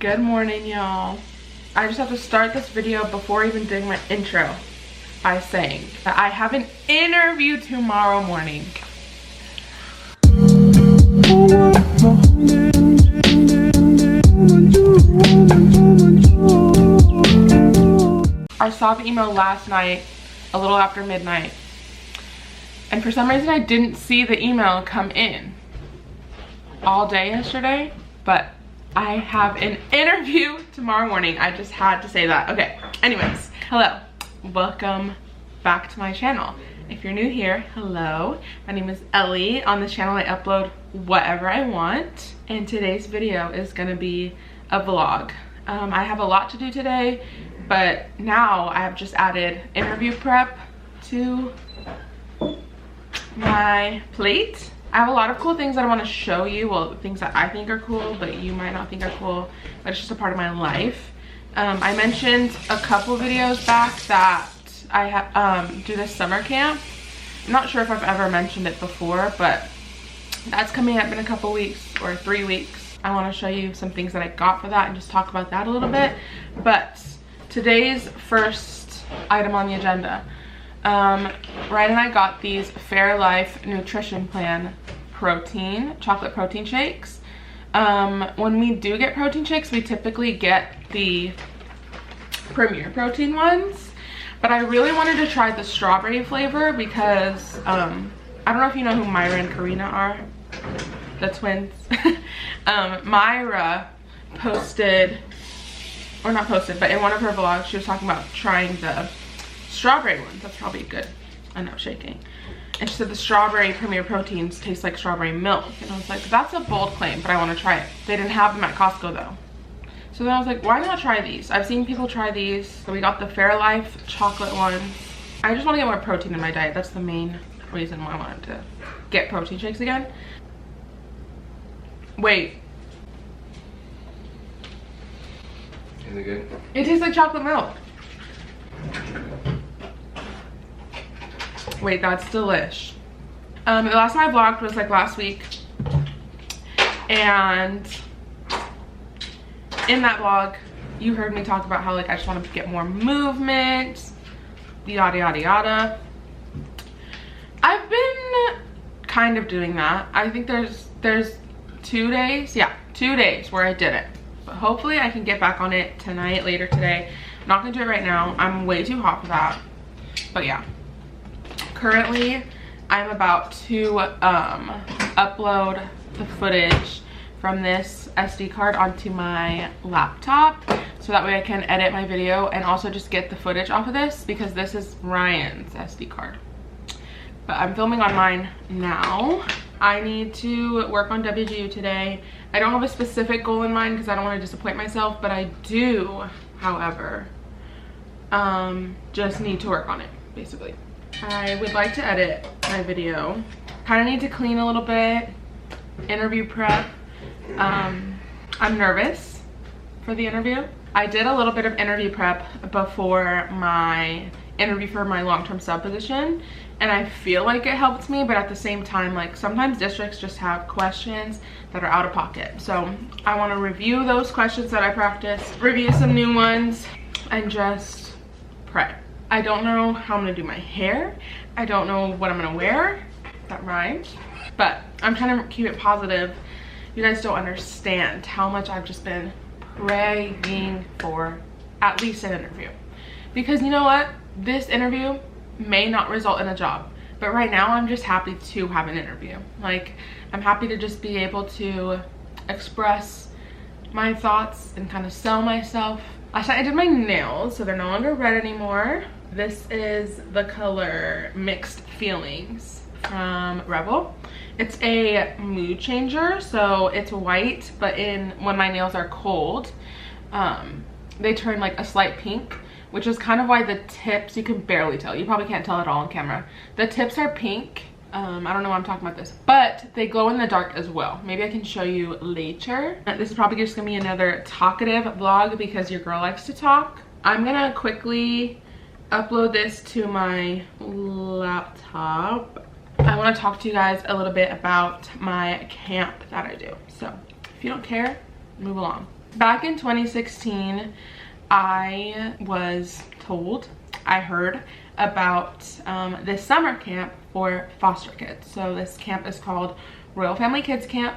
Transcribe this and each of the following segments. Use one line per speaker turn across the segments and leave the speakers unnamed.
Good morning, y'all. I just have to start this video before even doing my intro by saying that I have an interview tomorrow morning. I saw the email last night, a little after midnight, and for some reason I didn't see the email come in all day yesterday, but I have an interview tomorrow morning. I just had to say that. Okay, anyways, hello. Welcome back to my channel. If you're new here, hello. My name is Ellie. On this channel, I upload whatever I want. And today's video is gonna be a vlog. I have a lot to do today, but now I have just added interview prep to my plate. I have a lot of cool things that I want to show you. Well, things that I think are cool, but you might not think are cool, but it's just a part of my life. I mentioned a couple videos back that I have do this summer camp. I'm not sure if I've ever mentioned it before, but that's coming up in a couple weeks or 3 weeks. I want to show you some things that I got for that and just talk about that a little bit. But today's first item on the agenda. Ryan and I got these Fairlife Nutrition Plan chocolate protein shakes. When we do get protein shakes, we typically get the Premier Protein ones, but I really wanted to try the strawberry flavor because I don't know if you know who Myra and Karina are, the twins. Myra posted, or not posted, but in one of her vlogs she was talking about trying the strawberry ones. That's probably good. I know, shaking. And she said the strawberry Premier Proteins taste like strawberry milk. And I was like, that's a bold claim, but I want to try it. They didn't have them at Costco though. So then I was like, why not try these? I've seen people try these. So we got the Fairlife chocolate ones. I just want to get more protein in my diet. That's the main reason why I wanted to get protein shakes again. Wait.
Is it good?
It tastes like chocolate milk. Wait, that's delish. The last time I vlogged was like last week, and in that vlog you heard me talk about how like I just want to get more movement, yada yada yada. I've been kind of doing that. I think there's 2 days, yeah, 2 days where I did it, but hopefully I can get back on it tonight, later today. I'm not gonna do it right now. I'm way too hot for that, but yeah. Currently, I'm about to upload the footage from this SD card onto my laptop, so that way I can edit my video and also just get the footage off of this, because this is Ryan's SD card. But I'm filming on mine now. I need to work on WGU today. I don't have a specific goal in mind because I don't want to disappoint myself, but I do, however, just need to work on it, basically. I would like to edit my video. Kind of need to clean a little bit, interview prep. I'm nervous for the interview. I did a little bit of interview prep before my interview for my long-term sub position, and I feel like it helped me, but at the same time, like sometimes districts just have questions that are out of pocket. So I want to review those questions that I practiced, review some new ones, and just prep. I don't know how I'm gonna do my hair. I don't know what I'm gonna wear. That rhymes. But I'm trying to keep it positive. You guys don't understand how much I've just been praying for at least an interview. Because you know what? This interview may not result in a job. But right now I'm just happy to have an interview. Like, I'm happy to just be able to express my thoughts and kind of sell myself. Last night I did my nails, so they're no longer red anymore. This is the color Mixed Feelings from Rebel. It's a mood changer, so it's white, but when my nails are cold, they turn like a slight pink, which is kind of why the tips, you can barely tell. You probably can't tell at all on camera. The tips are pink. I don't know why I'm talking about this, but they glow in the dark as well. Maybe I can show you later. This is probably just gonna be another talkative vlog because your girl likes to talk. I'm gonna quickly upload this to my laptop. I want to talk to you guys a little bit about my camp that I do. So if you don't care, move along. Back in 2016, I heard about this summer camp for foster kids. So this camp is called Royal Family Kids Camp.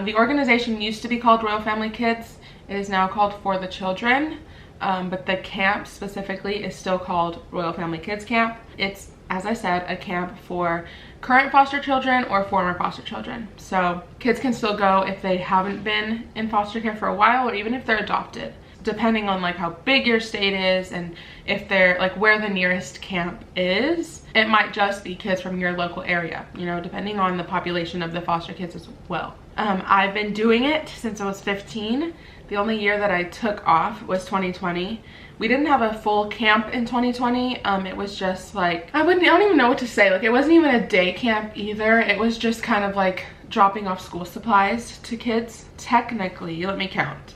The organization used to be called Royal Family Kids. It is now called For the Children, but the camp specifically is still called Royal Family Kids Camp. It's, as I said, a camp for current foster children or former foster children. So kids can still go if they haven't been in foster care for a while, or even if they're adopted, depending on like how big your state is and if they're like where the nearest camp is. It might just be kids from your local area, you know, depending on the population of the foster kids as well. I've been doing it since I was 15. The only year that I took off was 2020. We didn't have a full camp in 2020. It was just like, I don't even know what to say. Like, it wasn't even a day camp either. It was just kind of like dropping off school supplies to kids. Technically, let me count.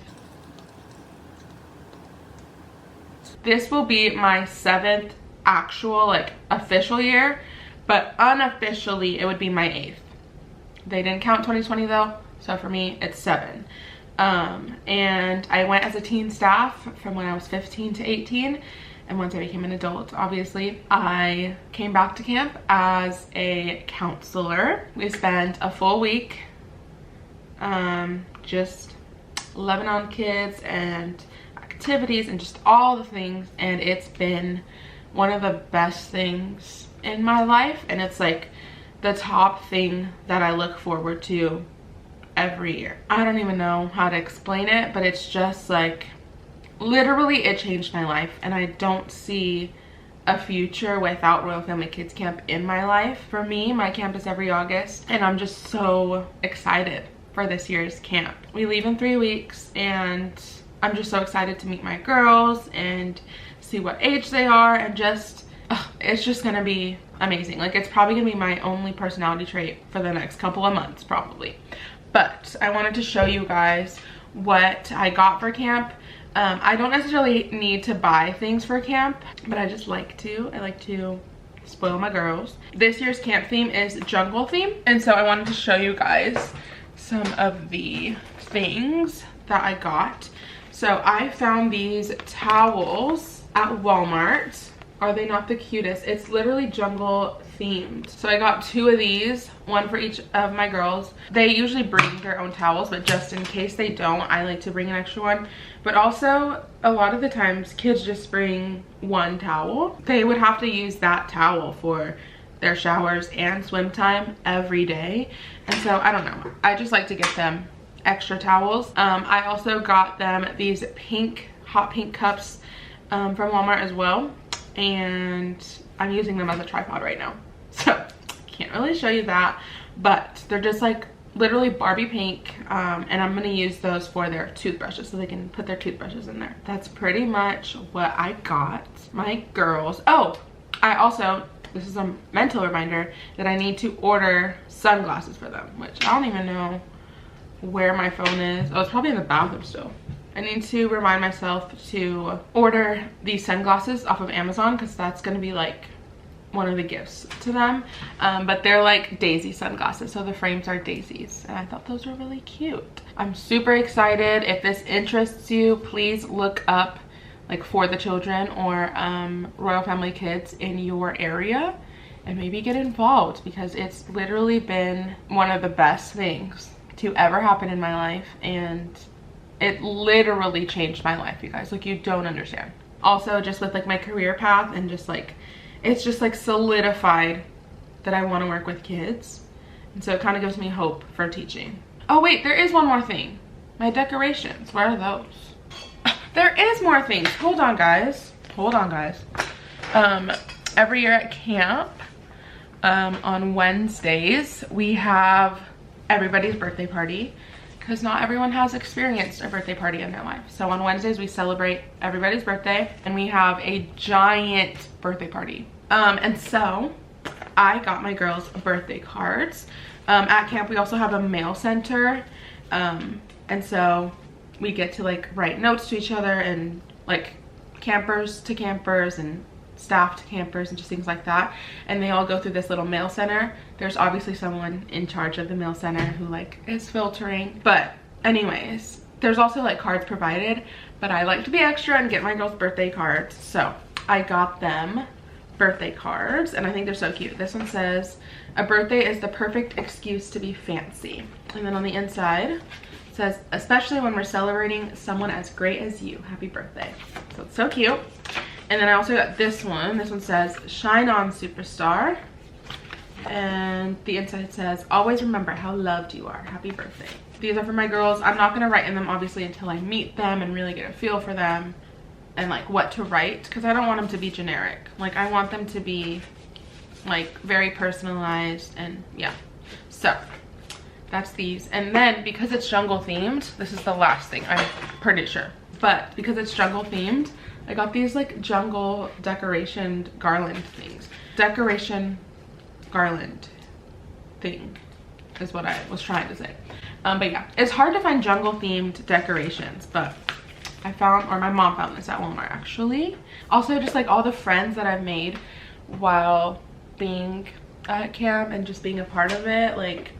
This will be my 7th actual, like, official year, but unofficially it would be my 8th. They didn't count 2020 though, so for me it's 7. And I went as a teen staff from when I was 15 to 18, and once I became an adult, obviously, I came back to camp as a counselor. We spent a full week just loving on kids and activities and just all the things, and it's been one of the best things in my life, and it's like the top thing that I look forward to every year. I don't even know how to explain it, but it's just like, literally it changed my life, and I don't see a future without Royal Family Kids Camp in my life. For me, my camp is every August, and I'm just so excited for this year's camp. We leave in 3 weeks, and I'm just so excited to meet my girls and see what age they are, and just, it's just gonna be amazing. Like, it's probably gonna be my only personality trait for the next couple of months, probably. But I wanted to show you guys what I got for camp. I don't necessarily need to buy things for camp, but I just like to. I like to spoil my girls. This year's camp theme is jungle theme, and so I wanted to show you guys some of the things that I got. So I found these towels at Walmart. Are they not the cutest? It's literally jungle themed. So I got 2 of these, one for each of my girls. They usually bring their own towels, but just in case they don't, I like to bring an extra one. But also, a lot of the times, kids just bring 1 towel. They would have to use that towel for their showers and swim time every day. And so, I don't know. I just like to get them extra towels. I also got them these hot pink cups from Walmart as well. And I'm using them as a tripod right now, so can't really show you that, but they're just like literally Barbie pink, and I'm gonna use those for their toothbrushes so they can put their toothbrushes in there. That's pretty much what I got my girls. Oh, I also, this is a mental reminder that I need to order sunglasses for them, which I don't even know where my phone is. Oh, it's probably in the bathroom still. I need to remind myself to order these sunglasses off of Amazon, because that's going to be like one of the gifts to them. But they're like daisy sunglasses, so the frames are daisies, and I thought those were really cute. I'm super excited. If this interests you, please look up like For the Children or Royal Family Kids in your area and maybe get involved, because it's literally been one of the best things to ever happen in my life, and it literally changed my life, you guys. Like, you don't understand. Also, just with like my career path, and just like, it's just like solidified that I want to work with kids, and so it kind of gives me hope for teaching. Oh wait, there is one more thing. My decorations, where are those? There is more things. Hold on, guys. Hold on, guys. Every year at camp, on Wednesdays, we have everybody's birthday party, because not everyone has experienced a birthday party in their life. So on Wednesdays, we celebrate everybody's birthday, and we have a giant birthday party. And so I got my girls birthday cards. At camp, we also have a mail center. And so we get to like write notes to each other, and like campers to campers and staff to campers and just things like that, and they all go through this little mail center. There's obviously someone in charge of the mail center who like is filtering, but anyways, There's also like cards provided, but I like to be extra and get my girls birthday cards. So I got them birthday cards and I think they're so cute. This one says, a birthday is the perfect excuse to be fancy. And then on the inside it says, especially when we're celebrating someone as great as you, happy birthday. So it's so cute. And then I also got this one. This one says, shine on superstar. And the inside says, always remember how loved you are, happy birthday. These are for my girls. I'm not gonna write in them obviously until I meet them and really get a feel for them and like what to write, because I don't want them to be generic. Like I want them to be like very personalized, and yeah. So that's these. And then because it's jungle themed, this is the last thing, I'm pretty sure, but because it's jungle themed, I got these like jungle decoration garland things. Decoration garland thing is what I was trying to say. But yeah, it's hard to find jungle themed decorations, but I found, or my mom found this at Walmart actually. Also just like all the friends that I've made while being at camp and just being a part of it, like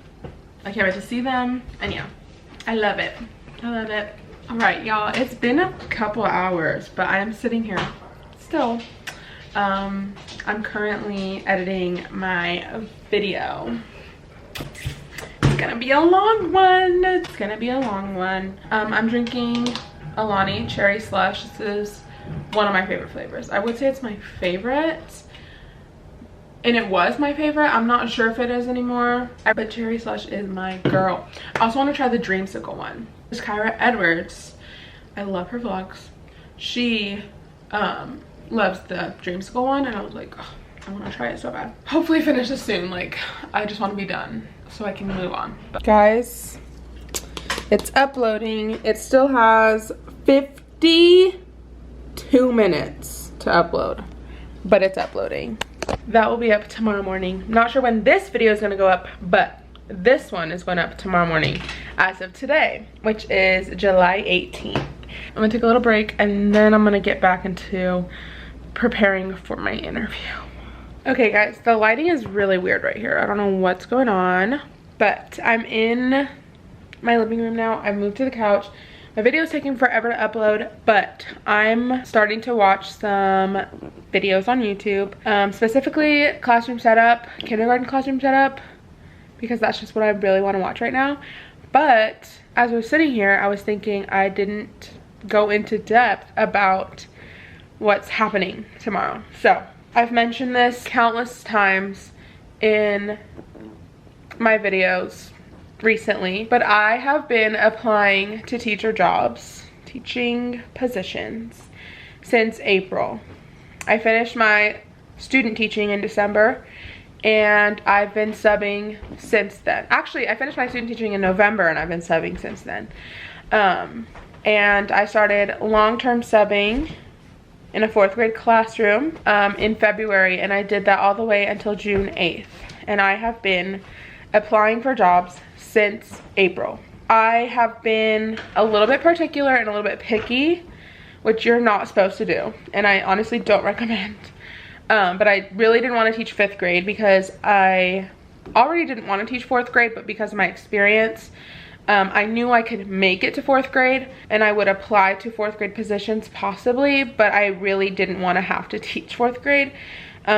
I can't wait to see them. And yeah, I love it. I love it. All right, y'all, it's been a couple hours, but I am sitting here still. I'm currently editing my video. It's gonna be a long one. It's gonna be a long one. I'm drinking Alani cherry slush. This is one of my favorite flavors. I would say it's my favorite, and it was my favorite. I'm not sure if it is anymore, but cherry slush is my girl. I also want to try the dreamsicle one. This is Kyra Edwards. I love her vlogs. She loves the dreamsicle one, and I was like, oh, I want to try it so bad. Hopefully finish this soon. Like I just want to be done so I can move on. But guys, it's uploading. It still has 52 minutes to upload, but it's uploading. That will be up tomorrow morning. Not sure when this video is going to go up, but this one is going up tomorrow morning as of today, which is July 18th. I'm going to take a little break and then I'm going to get back into preparing for my interview. Okay guys, the lighting is really weird right here. I don't know what's going on, but I'm in my living room now. I've moved to the couch. My video is taking forever to upload, but I'm starting to watch some videos on YouTube, specifically classroom setup, kindergarten classroom setup, because that's just what I really want to watch right now. But as I was sitting here, I was thinking I didn't go into depth about what's happening tomorrow. So I've mentioned this countless times in my videos recently, but I have been applying to teacher jobs, teaching positions, since April. I finished my student teaching in December and I've been subbing since then. Actually, I finished my student teaching in November and I've been subbing since then. And I started long-term subbing in a 4th grade classroom in February, and I did that all the way until June 8th. And I have been applying for jobs since April. I have been a little bit particular and a little bit picky, which you're not supposed to do, and I honestly don't recommend. But I really didn't want to teach 5th grade because I already didn't want to teach 4th grade, but because of my experience, I knew I could make it to 4th grade and I would apply to 4th grade positions possibly, but I really didn't want to have to teach 4th grade.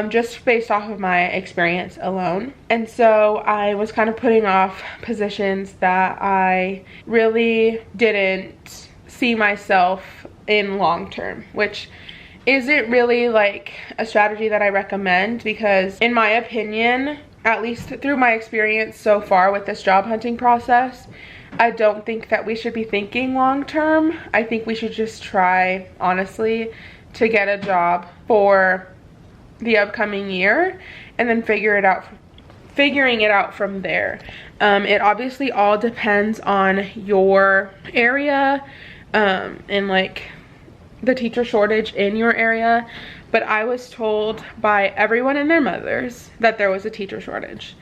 Just based off of my experience alone. And so I was kind of putting off positions that I really didn't see myself in long term, which isn't really like a strategy that I recommend, because in my opinion, at least through my experience so far with this job hunting process, I don't think that we should be thinking long term. I think we should just try, honestly, to get a job for the upcoming year and then figuring it out from there. It obviously all depends on your area and like the teacher shortage in your area, but I was told by everyone and their mothers that there was a teacher shortage,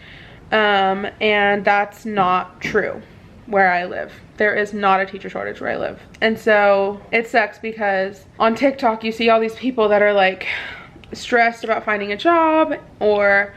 and that's not true where I live. There is not a teacher shortage where I live. And so it sucks because on TikTok you see all these people that are like stressed about finding a job, or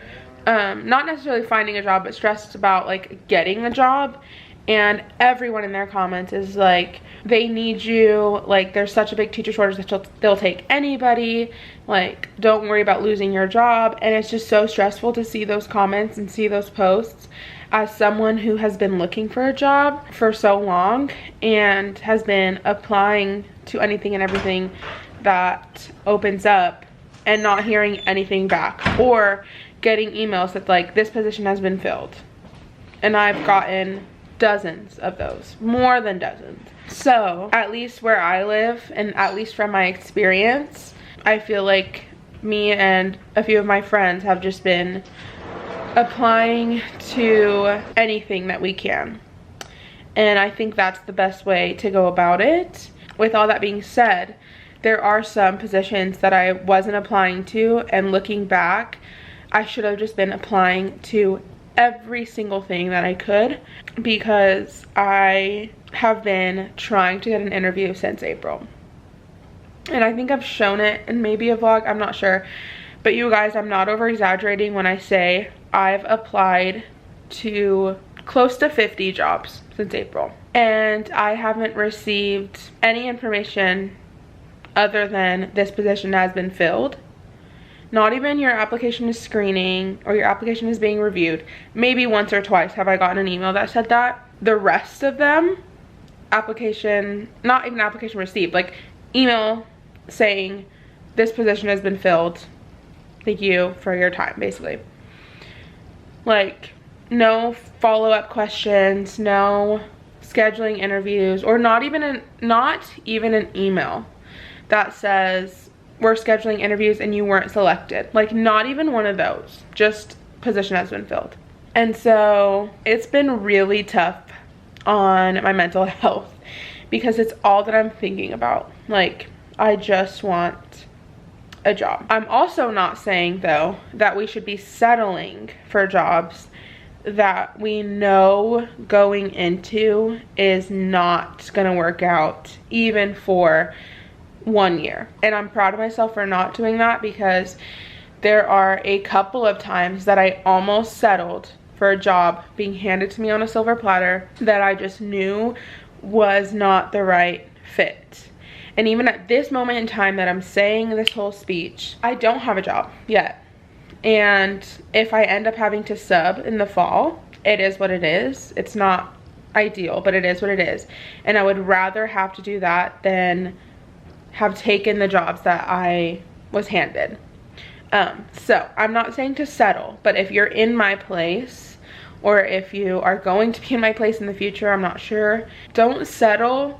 not necessarily finding a job, but stressed about like getting a job, and everyone in their comments is like, they need you, like there's such a big teacher shortage that they'll take anybody, like don't worry about losing your job. And it's just so stressful to see those comments and see those posts as someone who has been looking for a job for so long and has been applying to anything and everything that opens up and not hearing anything back, or getting emails that like, this position has been filled. And I've gotten dozens of those, more than dozens. So at least where I live, and at least from my experience, I feel like me and a few of my friends have just been applying to anything that we can. And I think that's the best way to go about it. With all that being said, there are some positions that I wasn't applying to, and looking back, I should have just been applying to every single thing that I could, because I have been trying to get an interview since April. And I think I've shown it in maybe a vlog, I'm not sure. But you guys, I'm not over exaggerating when I say I've applied to close to 50 jobs since April. And I haven't received any information other than this position has been filled. Not even your application is screening or your application is being reviewed. Maybe once or twice have I gotten an email that said that. The rest of them, application, not even application received, like email saying this position has been filled. Thank you for your time, basically. Like, no follow-up questions, no scheduling interviews, or not even an email that says we're scheduling interviews and you weren't selected. Like, not even one of those, just position has been filled. And so it's been really tough on my mental health, because it's all that I'm thinking about. Like, I just want a job. I'm also not saying though that we should be settling for jobs that we know going into is not gonna work out even for 1 year. And I'm proud of myself for not doing that, because there are a couple of times that I almost settled for a job being handed to me on a silver platter that I just knew was not the right fit. And even at this moment in time that I'm saying this whole speech, I don't have a job yet. And if I end up having to sub in the fall, it is what it is. It's not ideal, but it is what it is. And I would rather have to do that than have taken the jobs that I was handed. So I'm not saying to settle, but if you're in my place, or if you are going to be in my place in the future, I'm not sure, don't settle.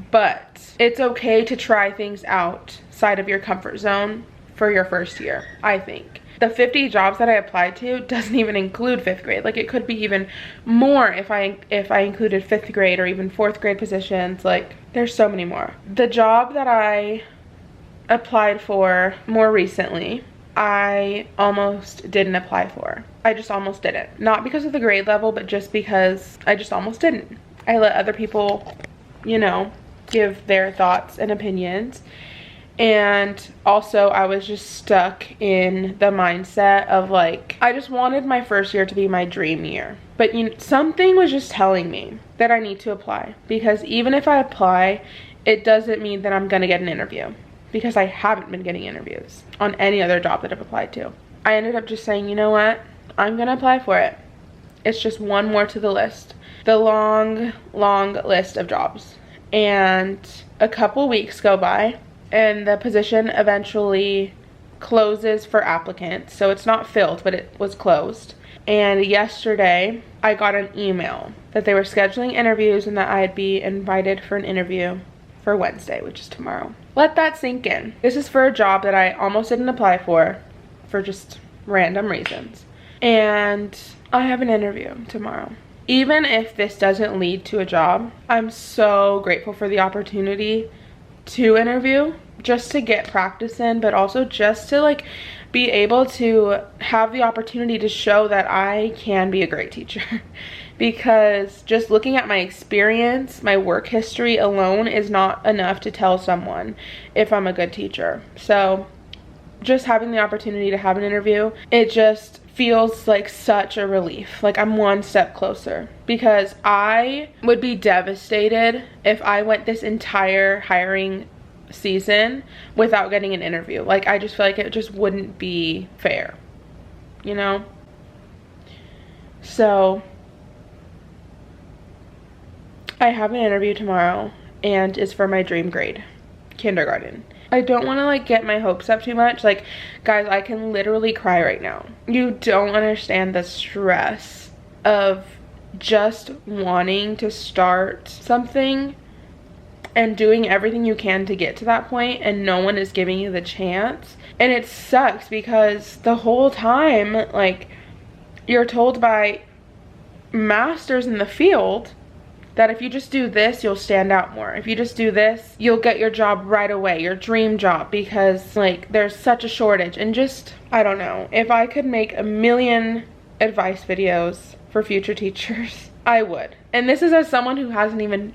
But it's okay to try things outside of your comfort zone for your first year, I think. The 50 jobs that I applied to doesn't even include 5th grade. Like, it could be even more if I included 5th grade or even 4th grade positions. Like, there's so many more. The job that I applied for more recently, I almost didn't apply for. I just almost didn't. Not because of the grade level, but just because I just almost didn't. I let other people, you know, give their thoughts and opinions. And also I was just stuck in the mindset of like, I just wanted my first year to be my dream year. But you know, something was just telling me that I need to apply, because even if I apply, it doesn't mean that I'm gonna get an interview, because I haven't been getting interviews on any other job that I've applied to. I ended up just saying, you know what, I'm gonna apply for it. It's just one more to the list, the long list of jobs. And a couple weeks go by and the position eventually closes for applicants. So it's not filled, but it was closed. And yesterday I got an email that they were scheduling interviews and that I'd be invited for an interview for Wednesday, which is tomorrow. Let that sink in. This is for a job that I almost didn't apply for just random reasons. And I have an interview tomorrow. Even if this doesn't lead to a job, I'm so grateful for the opportunity to interview, just to get practice in, but also just to like be able to have the opportunity to show that I can be a great teacher. Because just looking at my experience, my work history alone is not enough to tell someone if I'm a good teacher. So just having the opportunity to have an interview, it just feels like such a relief. Like I'm one step closer, because I would be devastated if I went this entire hiring season without getting an interview. Like I just feel like it just wouldn't be fair, you know? So I have an interview tomorrow, and it's for my dream grade, kindergarten. I don't want to like get my hopes up too much. Like, guys, I can literally cry right now. You don't understand the stress of just wanting to start something and doing everything you can to get to that point, and no one is giving you the chance. And it sucks because the whole time, like, you're told by masters in the field that if you just do this, you'll stand out more. If you just do this, you'll get your job right away, your dream job, because like there's such a shortage. And just, I don't know, if I could make a million advice videos for future teachers, I would. And this is as someone who hasn't even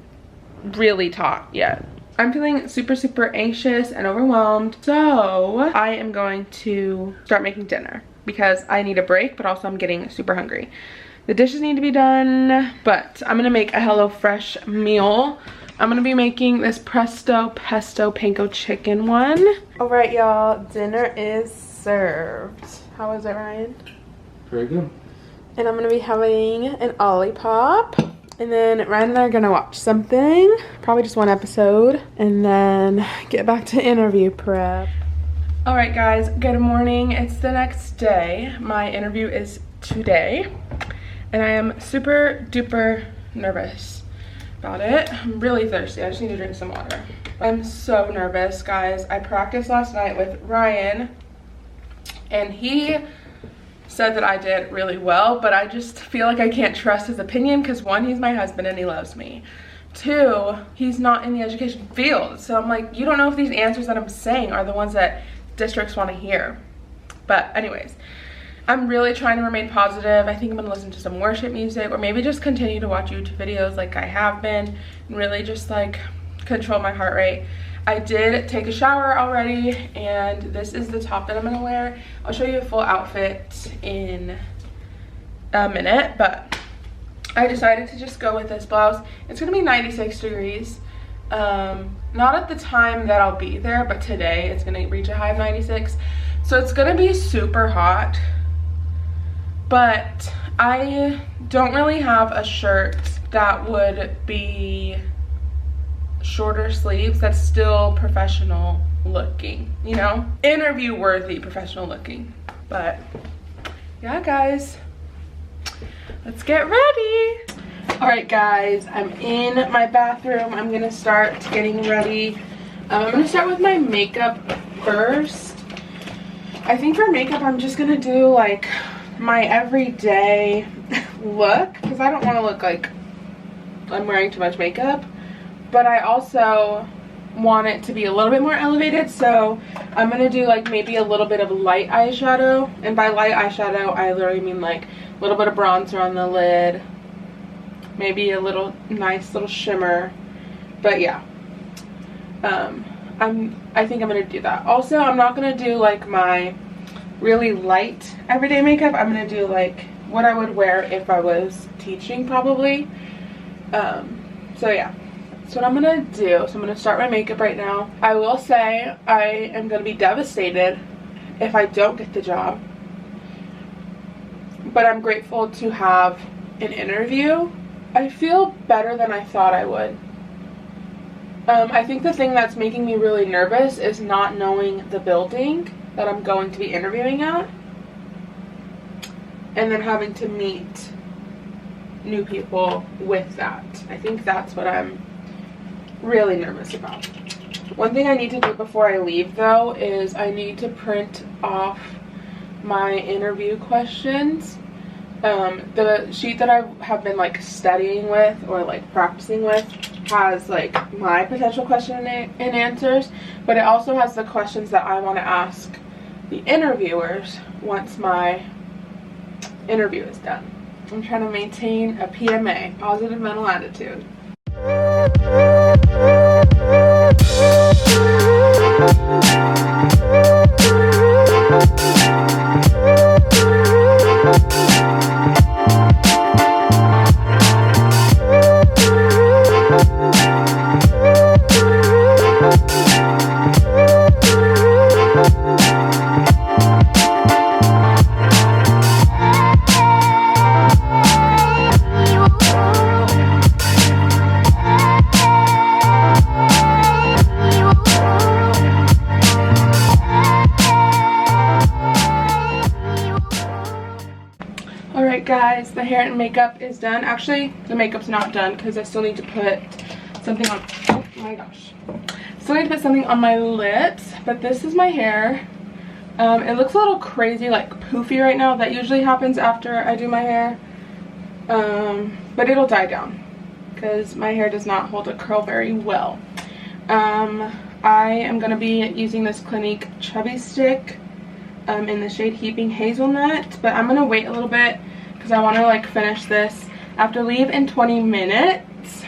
really taught yet. I'm feeling super anxious and overwhelmed, so I am going to start making dinner because I need a break, but also I'm getting super hungry. The dishes need to be done, but I'm gonna make a HelloFresh meal. I'm gonna be making this presto pesto panko chicken one. All right, y'all, dinner is served. How is it, Ryan?
Very good.
And I'm gonna be having an Olipop. And then Ryan and I are gonna watch something, probably just one episode, and then get back to interview prep. All right, guys, good morning. It's the next day. My interview is today. And I am super duper nervous about it. I'm really thirsty. I just need to drink some water. I'm so nervous, guys. I practiced last night with Ryan, and he said that I did really well, but I just feel like I can't trust his opinion because one, he's my husband and he loves me. Two, he's not in the education field. So I'm like, you don't know if these answers that I'm saying are the ones that districts want to hear. But anyways, I'm really trying to remain positive. I think I'm gonna listen to some worship music, or maybe just continue to watch YouTube videos like I have been, and really just like control my heart rate. I did take a shower already, and this is the top that I'm gonna wear. I'll show you a full outfit in a minute, but I decided to just go with this blouse. It's gonna be 96 degrees. Not at the time that I'll be there, but today it's gonna reach a high of 96. So it's gonna be super hot. But I don't really have a shirt that would be shorter sleeves that's still professional looking, you know? Interview worthy professional looking. But yeah, guys, let's get ready. All right, guys, I'm in my bathroom. I'm gonna start getting ready. I'm gonna start with my makeup first. I think for makeup, I'm just gonna do like my everyday look, because I don't want to look like I'm wearing too much makeup, but I also want it to be a little bit more elevated. So I'm gonna do like maybe a little bit of light eyeshadow, and by light eyeshadow I literally mean like a little bit of bronzer on the lid, maybe a little nice little shimmer. But yeah, I think I'm gonna do that. Also, I'm not gonna do like my really light everyday makeup. I'm gonna do like what I would wear if I was teaching, probably. So yeah, that's what I'm gonna do. So I'm gonna start my makeup right now. I will say I am gonna be devastated if I don't get the job, but I'm grateful to have an interview. I feel better than I thought I would. I think the thing that's making me really nervous is not knowing the building that I'm going to be interviewing at, and then having to meet new people with that. I think that's what I'm really nervous about. One thing I need to do before I leave though is I need to print off my interview questions. The sheet that I have been like studying with or like practicing with has like my potential question and answers, but it also has the questions that I want to ask the interviewers once my interview is done. I'm trying to maintain a PMA, positive mental attitude. guys, the hair and makeup is done. Actually, the makeup's not done because I still need to put something on. Oh my gosh. Still need to put something on my lips, but this is my hair. It looks a little crazy, like poofy right now. That usually happens after I do my hair. But it'll die down because my hair does not hold a curl very well. I am going to be using this Clinique Chubby Stick in the shade Heaping Hazelnut, but I'm going to wait a little bit because I want to like finish this. I have to leave in 20 minutes.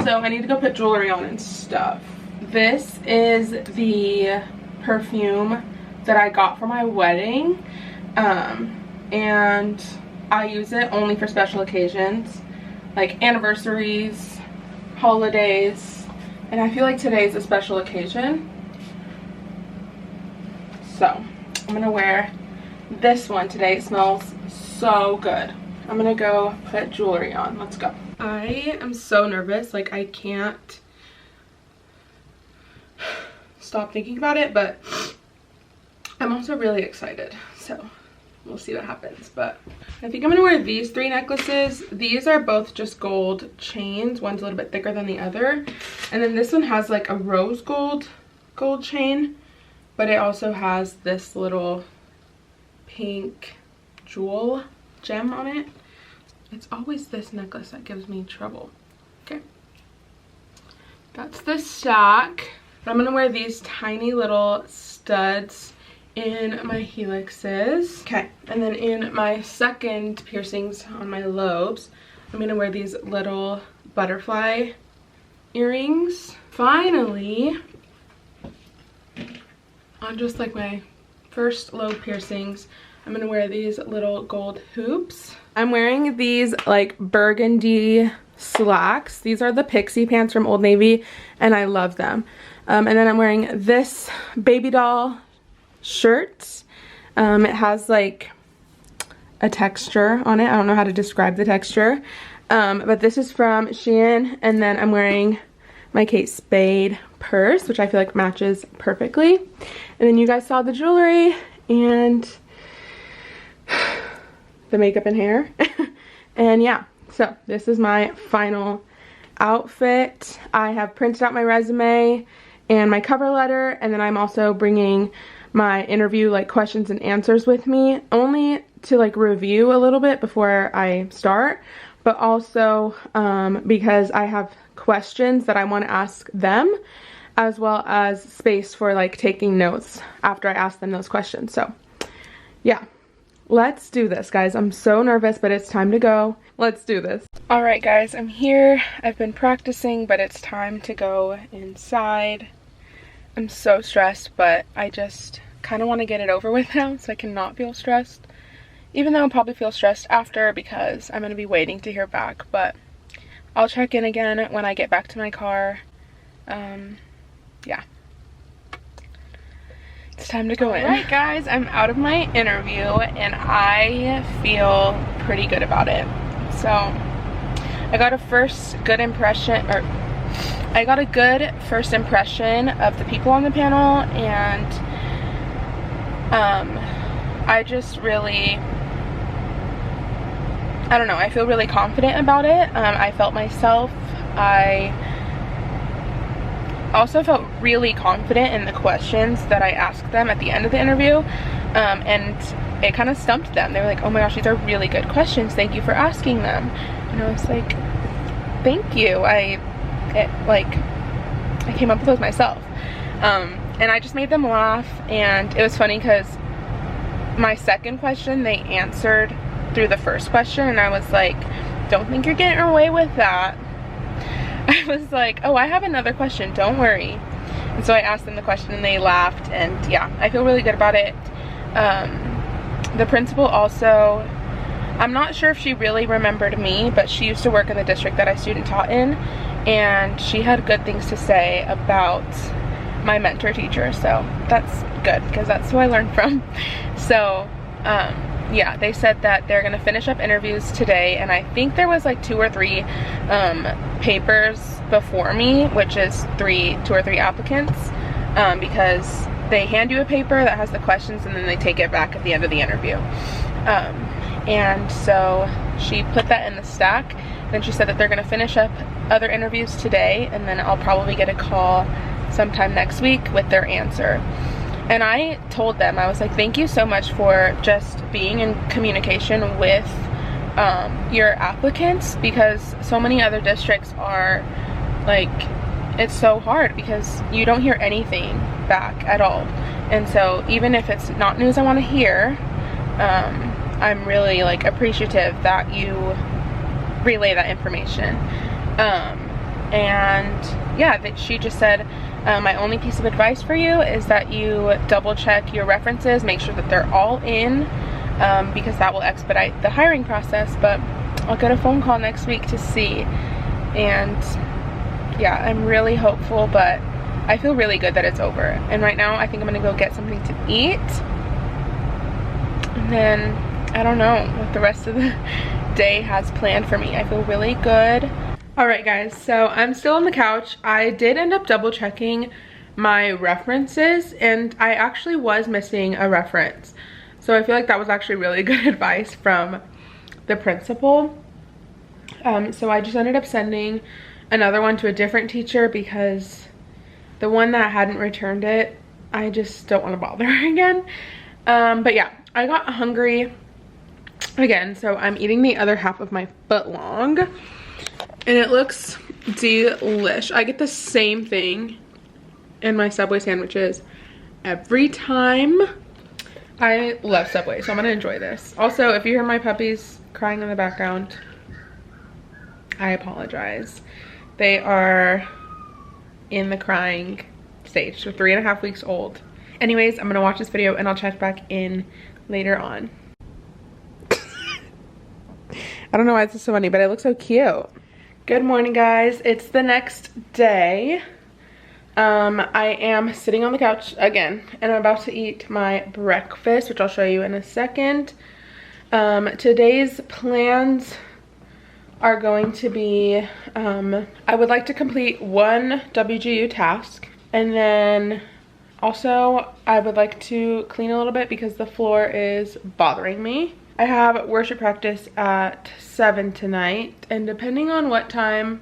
So I need to go put jewelry on and stuff. This is the perfume that I got for my wedding. And I use it only for special occasions, like anniversaries, holidays, and I feel like today is a special occasion. So I'm gonna wear this one today. It smells so good. I'm gonna go put jewelry on. Let's go. I am so nervous, like I can't stop thinking about it, but I'm also really excited, so we'll see what happens. But I think I'm gonna wear these 3 necklaces. These are both just gold chains. One's a little bit thicker than the other, and then this one has like a rose gold chain, but it also has this little pink jewel gem on it. It's always this necklace that gives me trouble. Okay, that's the stack. But I'm gonna wear these tiny little studs in my helixes. Okay, and then in my second piercings on my lobes, I'm gonna wear these little butterfly earrings. Finally, on just like my first lobe piercings, I'm gonna wear these little gold hoops. I'm wearing these like burgundy slacks. These are the Pixie pants from Old Navy, and I love them. And then I'm wearing this baby doll shirt. It has like a texture on it. I don't know how to describe the texture, but this is from Shein. And then I'm wearing my Kate Spade purse, which I feel like matches perfectly. And then you guys saw the jewelry and the makeup and hair. And yeah, so this is my final outfit. I have printed out my resume and my cover letter, and then I'm also bringing my interview like questions and answers with me, only to like review a little bit before I start, but also because I have questions that I want to ask them, as well as space for like taking notes after I ask them those questions. So yeah, let's do this, guys. I'm so nervous, but it's time to go. Let's do this. All right, guys, I'm here. I've been practicing, but it's time to go inside. I'm so stressed, but I just kind of want to get it over with now so I can not feel stressed. Even though I'll probably feel stressed after because I'm going to be waiting to hear back. But I'll check in again when I get back to my car. Yeah. It's time to go in. Alright, guys, I'm out of my interview and I feel pretty good about it. So I got a good first impression of the people on the panel, and I just really, I don't know, I feel really confident about it. I felt myself. I also felt really confident in the questions that I asked them at the end of the interview, and it kind of stumped them. They were like, oh my gosh, these are really good questions, thank you for asking them. And I was like, thank you. I came up with those myself, and I just made them laugh. And it was funny because my second question they answered through the first question, and I was like, don't think you're getting away with that. I was like, oh, I have another question, don't worry. And so I asked them the question and they laughed, and yeah, I feel really good about it. The principal also, I'm not sure if she really remembered me, but she used to work in the district that I student taught in, and she had good things to say about my mentor teacher, so that's good because that's who I learned from. So yeah, they said that they're gonna finish up interviews today, and I think there was like 2 or 3 papers before me, which is 2 or 3 applicants, because they hand you a paper that has the questions and then they take it back at the end of the interview. And so she put that in the stack. Then she said that they're gonna finish up other interviews today, and then I'll probably get a call sometime next week with their answer. And I told them, I was like, thank you so much for just being in communication with your applicants, because so many other districts are like, it's so hard because you don't hear anything back at all. And so even if it's not news I want to hear, I'm really like appreciative that you relay that information. And yeah, she just said, my only piece of advice for you is that you double check your references, make sure that they're all in, because that will expedite the hiring process. But I'll get a phone call next week to see. And yeah, I'm really hopeful, but I feel really good that it's over. And right now I think I'm gonna go get something to eat, and then I don't know what the rest of the day has planned for me. I feel really good. Alright guys, so I'm still on the couch. I did end up double checking my references, and I actually was missing a reference. So I feel like that was actually really good advice from the principal. So I just ended up sending another one to a different teacher, because the one that hadn't returned it, I just don't want to bother again. But yeah, I got hungry again, so I'm eating the other half of my footlong, and it looks delish. I get the same thing in my Subway sandwiches every time. I love Subway, so I'm gonna enjoy this. Also, if you hear my puppies crying in the background, I apologize. They are in the crying stage. They're 3.5 weeks old. Anyways, I'm gonna watch this video and I'll check back in later on. I don't know why this is so funny, but it looks so cute. Good morning, guys. It's the next day. I am sitting on the couch again, and I'm about to eat my breakfast, which I'll show you in a second. Today's plans are going to be, I would like to complete one WGU task, and then also I would like to clean a little bit because the floor is bothering me. I have worship practice at 7 tonight, and depending on what time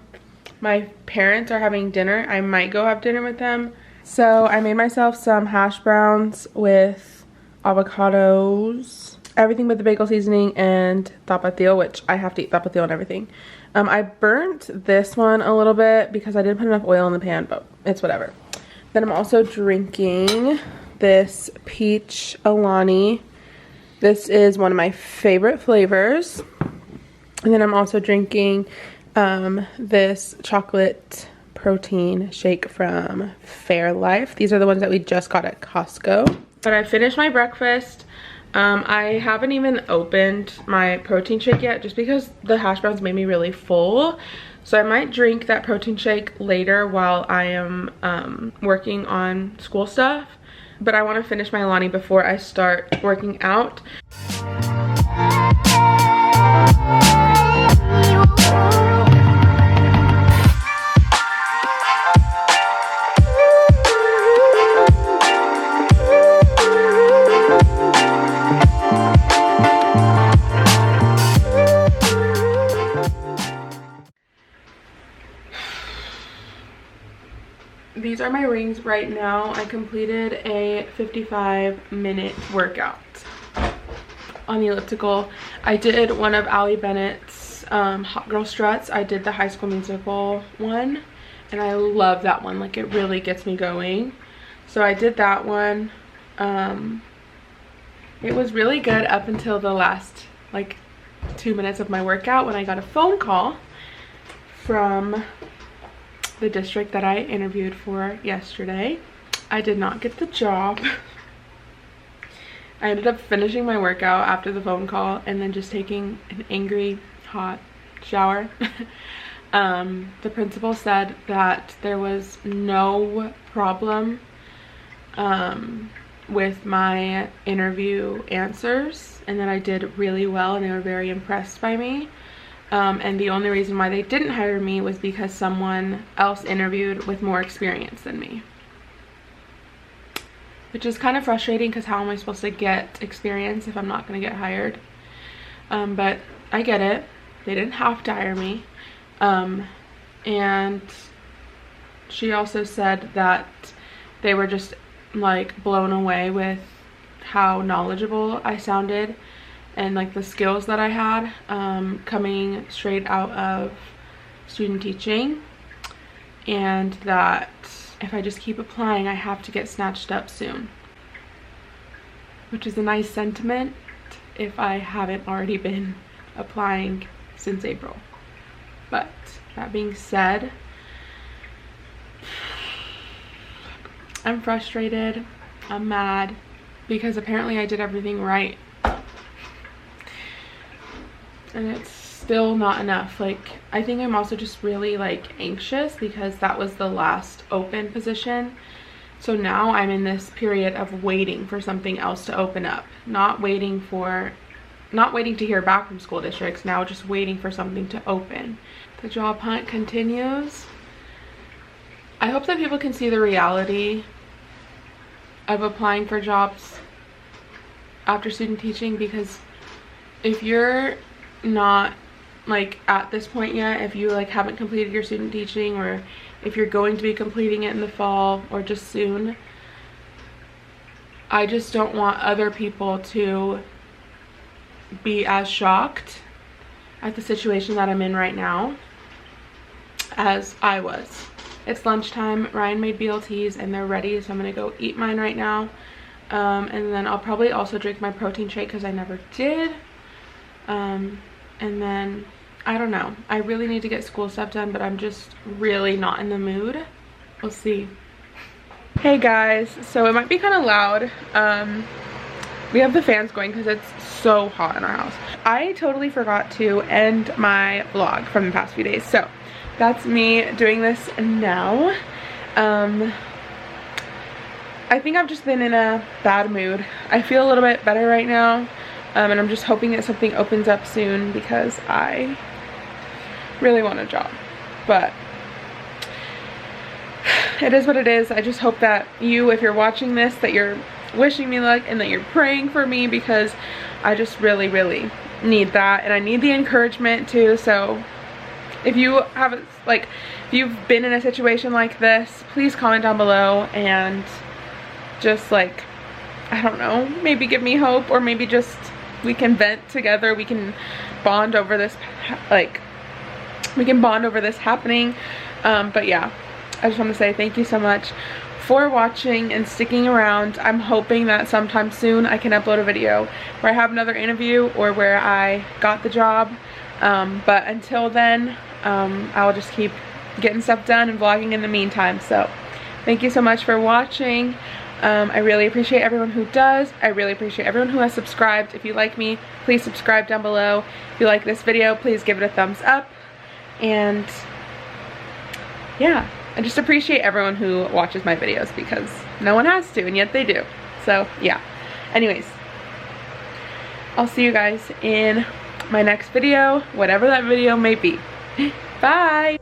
my parents are having dinner, I might go have dinner with them. So I made myself some hash browns with avocados, everything but the bagel seasoning, and tapatio, which I have to eat tapatio and everything. I burnt this one a little bit because I didn't put enough oil in the pan, but it's whatever. Then I'm also drinking this peach Alani. This is one of my favorite flavors. And then I'm also drinking this chocolate protein shake from Fairlife. These are the ones that we just got at Costco. But I finished my breakfast. I haven't even opened my protein shake yet, just because the hash browns made me really full. So I might drink that protein shake later while I am working on school stuff. But I want to finish my Alani before I start working out. These are my rings right now. I completed a 55-minute workout on the elliptical. I did one of Allie Bennett's Hot Girl Struts. I did the High School Musical one, and I love that one. Like, it really gets me going. So I did that one. It was really good up until the last like 2 minutes of my workout, when I got a phone call from the district that I interviewed for yesterday. I did not get the job. I ended up finishing my workout after the phone call and then just taking an angry hot shower. The principal said that there was no problem with my interview answers, and that I did really well, and they were very impressed by me. And the only reason why they didn't hire me was because someone else interviewed with more experience than me. Which is kind of frustrating, because how am I supposed to get experience if I'm not going to get hired? But I get it. They didn't have to hire me. And she also said that they were just like blown away with how knowledgeable I sounded and like the skills that I had coming straight out of student teaching, and that if I just keep applying, I have to get snatched up soon, which is a nice sentiment if I haven't already been applying since April. But that being said, I'm frustrated, I'm mad, because apparently I did everything right. And it's still not enough. Like, I think I'm also just really like anxious because that was the last open position. So now I'm in this period of waiting for something else to open up. Not waiting to hear back from school districts, now just waiting for something to open. The job hunt continues. I hope that people can see the reality of applying for jobs after student teaching, because if you're not like at this point yet, if you like haven't completed your student teaching, or if you're going to be completing it in the fall or just soon, I just don't want other people to be as shocked at the situation that I'm in right now as I was. It's lunchtime. Ryan made BLTs and they're ready, so I'm gonna go eat mine right now, and then I'll probably also drink my protein shake because I never did, and then I don't know, I really need to get school stuff done, but I'm just really not in the mood. We'll see. Hey guys, so it might be kind of loud. We have the fans going because it's so hot in our house. I totally forgot to end my vlog from the past few days, so that's me doing this now. I think I've just been in a bad mood. I feel a little bit better right now, and I'm just hoping that something opens up soon because I really want a job. But it is what it is. I just hope that you, if you're watching this, that you're wishing me luck and that you're praying for me, because I just really need that, and I need the encouragement too. So if you have, like, if you've been in a situation like this, please comment down below and just, like, I don't know, maybe give me hope, or maybe just we can vent together, we can bond over this, like, we can bond over this happening. But yeah, I just want to say thank you so much for watching and sticking around. I'm hoping that sometime soon I can upload a video where I have another interview or where I got the job, but until then, I'll just keep getting stuff done and vlogging in the meantime. So thank you so much for watching. I really appreciate everyone who does. I really appreciate everyone who has subscribed. If you like me, please subscribe down below. If you like this video, please give it a thumbs up. And yeah, I just appreciate everyone who watches my videos, because no one has to, and yet they do. So yeah, anyways, I'll see you guys in my next video, whatever that video may be. Bye.